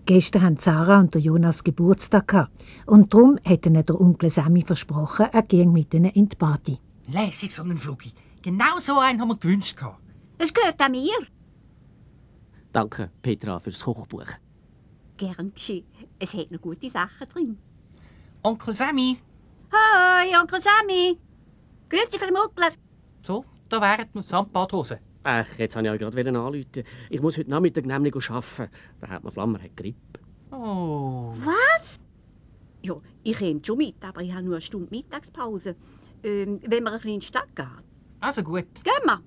Gestern haben Sarah und der Jonas Geburtstag gehabt. Und darum hat ihnen der Onkel Sammy versprochen, er gehe mit ihnen in die Party. Lässig, so einen Flugi. Genau so einen haben wir gewünscht. Es gehört an mir. Danke, Petra, fürs Kochbuch. Gern geschehen. Es hat noch gute Sachen drin. Onkel Sammy. Hoi, Onkel Sammy. Grüezi, Frau Muckler. So, da wären noch Samtbadhosen. Ach, jetzt wollte ich euch gerade anrufen. Ich muss heute Nachmittag nämlich arbeiten. Da hat man Flammer Grippe. Oh. Was? Ja, ich komme schon mit, aber ich habe nur eine Stunde Mittagspause. Wenn wir ein bisschen in die Stadt gehen. Also gut. Gehen wir.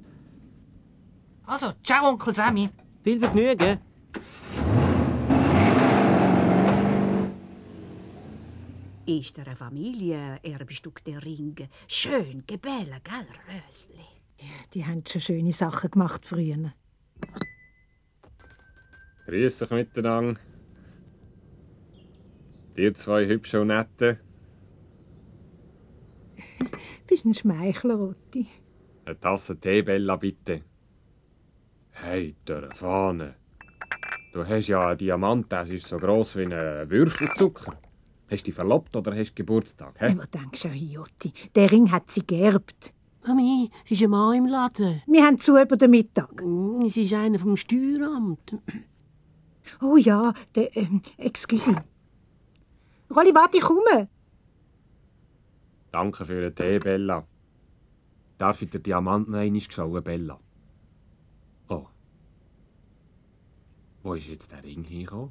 Also, ciao, Onkel Sammy. Viel Vergnügen. Ist der Familienerbstück der Ringe schön gebellen, gell, Rösli? Ja, die haben schon schöne Sachen gemacht früher. Grüß euch miteinander. Die zwei hübschen und netten. Bist ein Schmeichler, Otti. Eine Tasse Tee, Bella, bitte. Hey, der Fahne. Du hast ja einen Diamant, das ist so gross wie ein Würfelzucker. Hast du dich verlobt oder hast du Geburtstag? He? Ja, was denkst du, Otti? Der Ring hat sie geerbt. Mami, es ist ein Mann im Laden. Wir haben zu über den Mittag. Es ist einer vom Steueramt. Oh ja, excuse. Rolli, warte, ich komme. Danke für den Tee, Bella. Darf ich den Diamant noch einmal schauen, Bella? Oh. Wo ist jetzt der Ring hingekommen?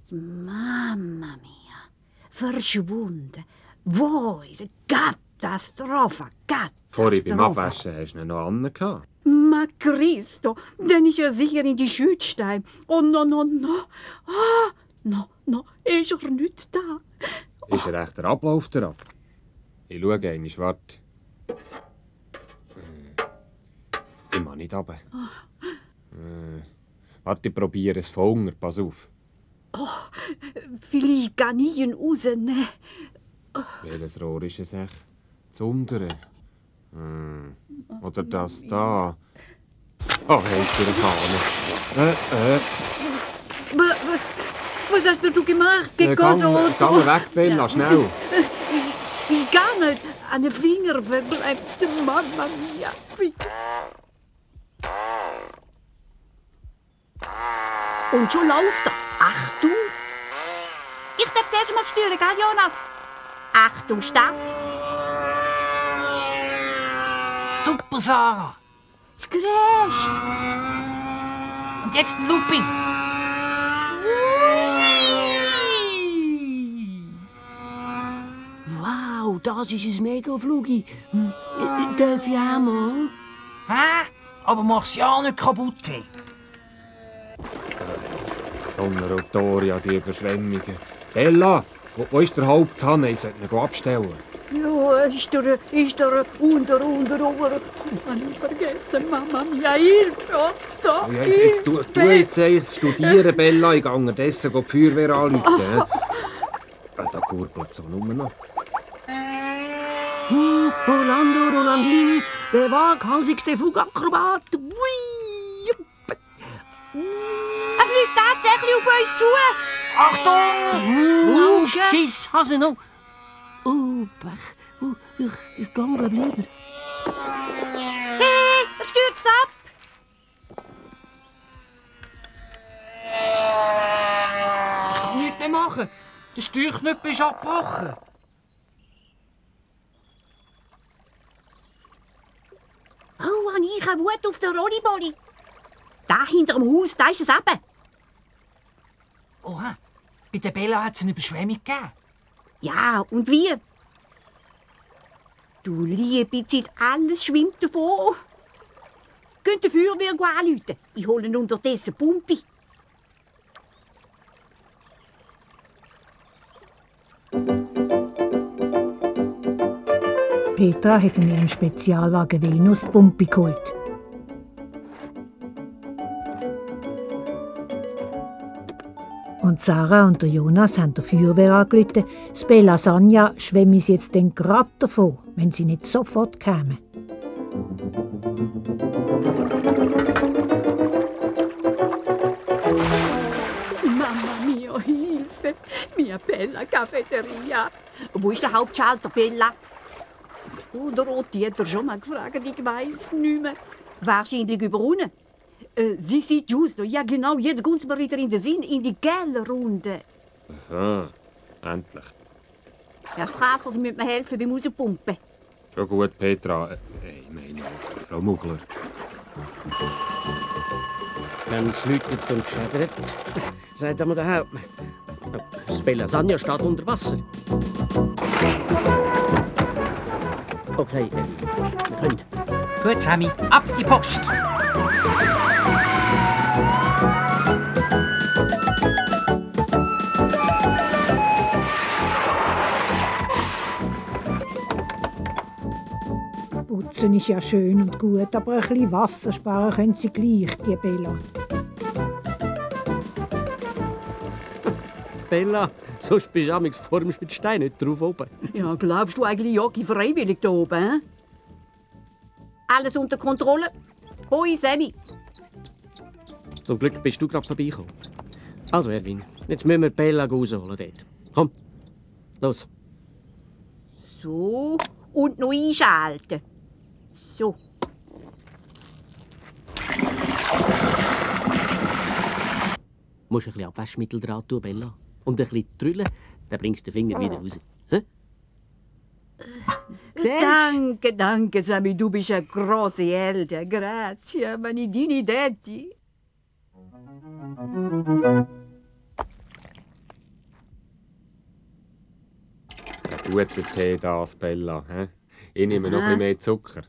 Mamma mia. Verschwunden. Wo ist Katastrophe? Vorhin beim Abwaschen hast du ihn noch an. Ma Cristo, dann ist er sicher in die Schützstein. Oh no, no, no. Ah, no, ist er nicht da? Ist er echt der Ablauf dran? Ich schaue einmal, warte. Ich mache nicht runter. Warte, ich probiere es von Hunger, pass auf. Oh, vielleicht kann ich ihn rausnehmen. Welches Rohr ist es echt? Das untere? Oder das da? Oh, hast du eine Fahne? Was hast du gemacht? Geh Geh weg, Bella, schnell! Ich kann nicht. An den Finger verbleibt. Mamma mia. Und schon läuft er. Achtung! Ich darf zuerst mal steuern, gell, Jonas? Achtung, Start! Super, Sarah. Das Gerät! Und jetzt ein Looping. Wow, das ist ein Mega-Flugi. Darf ich auch mal? Hä? Aber mach's ja nicht kaputt. Donneratoria, die Überschwemmungen. Bella, wo ist der Haupthahn? Ich sollte ihn abstellen. Ja, ist der unter. Mann, ich vergessen, Mama, mia, Hilfe, Otto, Ja, jetzt tu jetzt eins studieren, Bella. Ich gehe unterdessen die Feuerwehr anrufen. Da kurbelt es nur noch. Rolandini, der waghalsigste Flugakrobat. Er fliegt tatsächlich auf uns zu. Achtung! Schiss, Hase noch. Pech. Ich gehe lieber. Hey, er stürzt ab. Ich kann nichts mehr machen. Der Steuerknüppel ist abgebrochen. Oh, und ich habe Wut auf den Rollibolli. Da hinter dem Haus, da ist es eben. Oha, bei der Bella hat es eine Überschwemmung gegeben. Ja, und wie? Du liebe Zeit, alles schwimmt davon. Könnt die Feuerwehr anrufen? Ich hole unterdessen Pumpe. Petra hat in ihrem Spezialwagen Venus die Pumpe geholt. Und Sarah und der Jonas haben der Feuerwehr angerufen. Das Bella Sanja schwemme es jetzt dann gerade davon, wenn sie nicht sofort kämen. mia bella Cafeteria. Wo ist der Hauptschalter, Bella? Oder Otti hat er schon mal gefragt, ich weiß nicht mehr. Wahrscheinlich über unten. Sie sieht giusto. Ja genau, jetzt kommt mir wieder in den Sinn, in die Gellerrunde. Aha, endlich. Herr Strasser, Sie müssen mir helfen beim Rauspumpen. Schon gut, Petra. Ich meine, Frau Mugler. Wenn es läutet und schädert, sagt einmal der Hauptmann. Das Belasagna steht unter Wasser. Okay, wir können. Gut, Sammy, ab die Post. Putzen ist ja schön und gut, aber ein bisschen Wasser sparen können sie gleich, die Bella. Bella, sonst bist du amigs vor dem Schützstein nicht drauf oben. Ja, glaubst du eigentlich Jogi freiwillig da oben? He? Alles unter Kontrolle? Hoi, Sammy. Zum Glück bist du gerade vorbeigekommen. Also, Erwin, jetzt müssen wir Bella rausholen dort. Komm, los. So, und noch einschalten. So. Du musst ein bisschen Abwaschmittel dran tun, Bella. Und ein bisschen drüllen, dann bringst du den Finger wieder raus. Hä? Danke, danke, Sammy, du bist eine große Helde. Grazie, meine Dini Detti. Guter Tee das, Bella. He? Ich nehme noch ein bisschen mehr Zucker.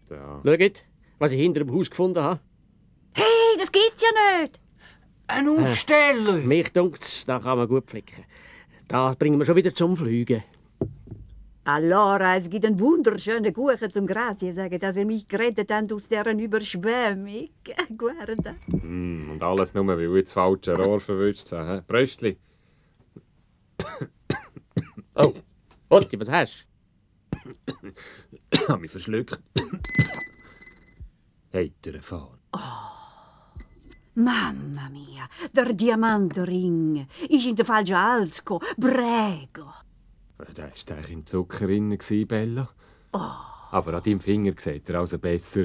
So. Schaut, was ich hinter dem Haus gefunden habe. Hey, das gibt's ja nicht. Ein Aufsteller. Mich dunkt's, da kann man gut flicken. Da bringen wir schon wieder zum Fliegen. Allora, es gibt einen wunderschönen Kuchen zum Grazie sagen, dass ihr mich gerettet habt aus dieser Überschwemmung. Guarda. Und alles nur, weil du das falsche Rohr verwischt hast. Bröstli. Oh, Otti, was hast du? Ich habe mich verschluckt. Heiter fahren. Mamma mia, der Diamantring ist in der falschen Hals gekommen. Prego. Da war eigentlich im Zucker drin, Bella. Aber an deinem Finger sieht er also besser